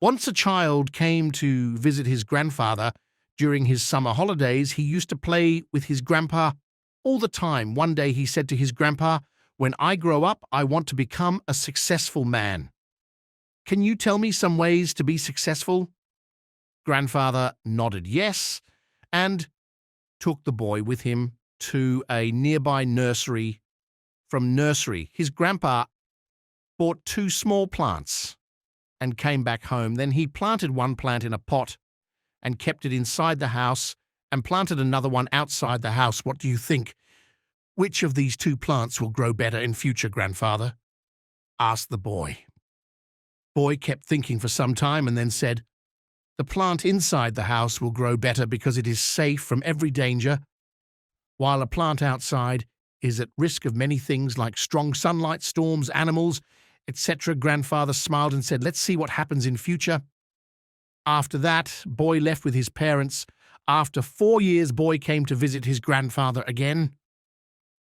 Once a child came to visit his grandfather during his summer holidays. He used to play with his grandpa all the time. One day he said to his grandpa, "When I grow up, I want to become a successful man. Can you tell me some ways to be successful?" Grandfather nodded yes and took the boy with him to a nearby nursery. From nursery, his grandpa bought two small plants and came back home. Then he planted one plant in a pot and kept it inside the house and planted another one outside the house. "What do you think? Which of these two plants will grow better in future, grandfather?" asked the boy. Boy kept thinking for some time and then said, "The plant inside the house will grow better because it is safe from every danger, while a plant outside is at risk of many things like strong sunlight, storms, animals, etc." Grandfather smiled and said, "Let's see what happens in future." After that, boy left with his parents. After 4 years, boy came to visit his grandfather again.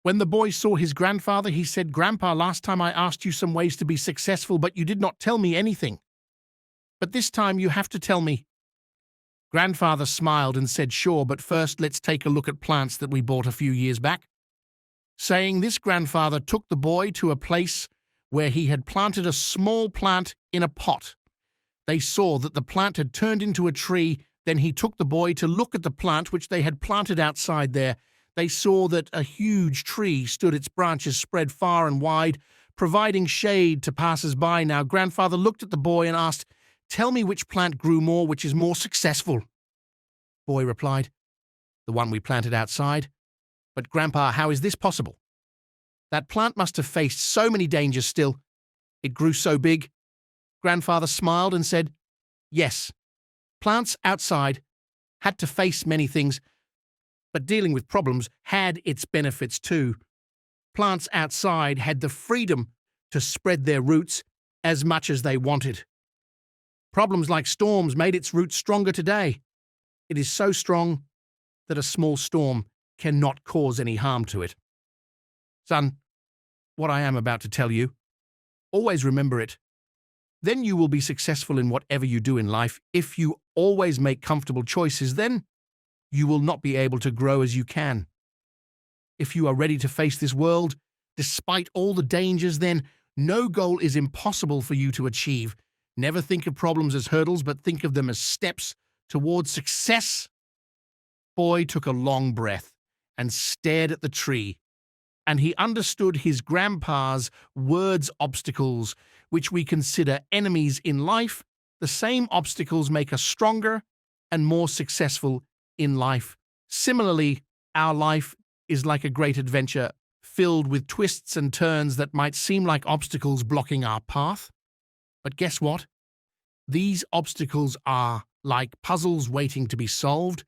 When the boy saw his grandfather, he said, "Grandpa, last time I asked you some ways to be successful, but you did not tell me anything. But this time you have to tell me." Grandfather smiled and said, "Sure, but first let's take a look at plants that we bought a few years back." Saying this, grandfather took the boy to a place where he had planted a small plant in a pot. They saw that the plant had turned into a tree. Then he took the boy to look at the plant which they had planted outside there. They saw that a huge tree stood, its branches spread far and wide, providing shade to passers-by. Now grandfather looked at the boy and asked, "Tell me which plant grew more, which is more successful." Boy replied, "The one we planted outside." "But grandpa, how is this possible? That plant must have faced so many dangers still. It grew so big." Grandfather smiled and said, "Yes, plants outside had to face many things, but dealing with problems had its benefits too. Plants outside had the freedom to spread their roots as much as they wanted. Problems like storms made its roots stronger today. It is so strong that a small storm cannot cause any harm to it. Son, what I am about to tell you, always remember it. Then you will be successful in whatever you do in life. If you always make comfortable choices, then you will not be able to grow as you can. If you are ready to face this world, despite all the dangers, then no goal is impossible for you to achieve. Never think of problems as hurdles, but think of them as steps towards success." Boy took a long breath and stared at the tree, and he understood his grandpa's words. Obstacles, which we consider enemies in life, the same obstacles make us stronger and more successful in life. Similarly, our life is like a great adventure filled with twists and turns that might seem like obstacles blocking our path. But guess what? These obstacles are like puzzles waiting to be solved.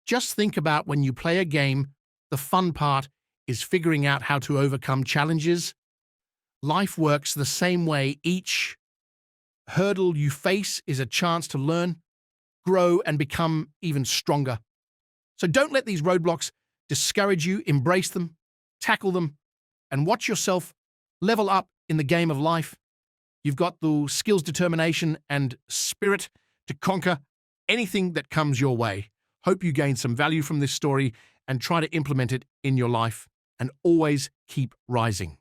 Just think about when you play a game, the fun part is figuring out how to overcome challenges. Life works the same way. Each hurdle you face is a chance to learn, grow, and become even stronger. So don't let these roadblocks discourage you. Embrace them, tackle them, and watch yourself level up in the game of life. You've got the skills, determination, and spirit to conquer anything that comes your way. Hope you gain some value from this story and try to implement it in your life, and always keep rising.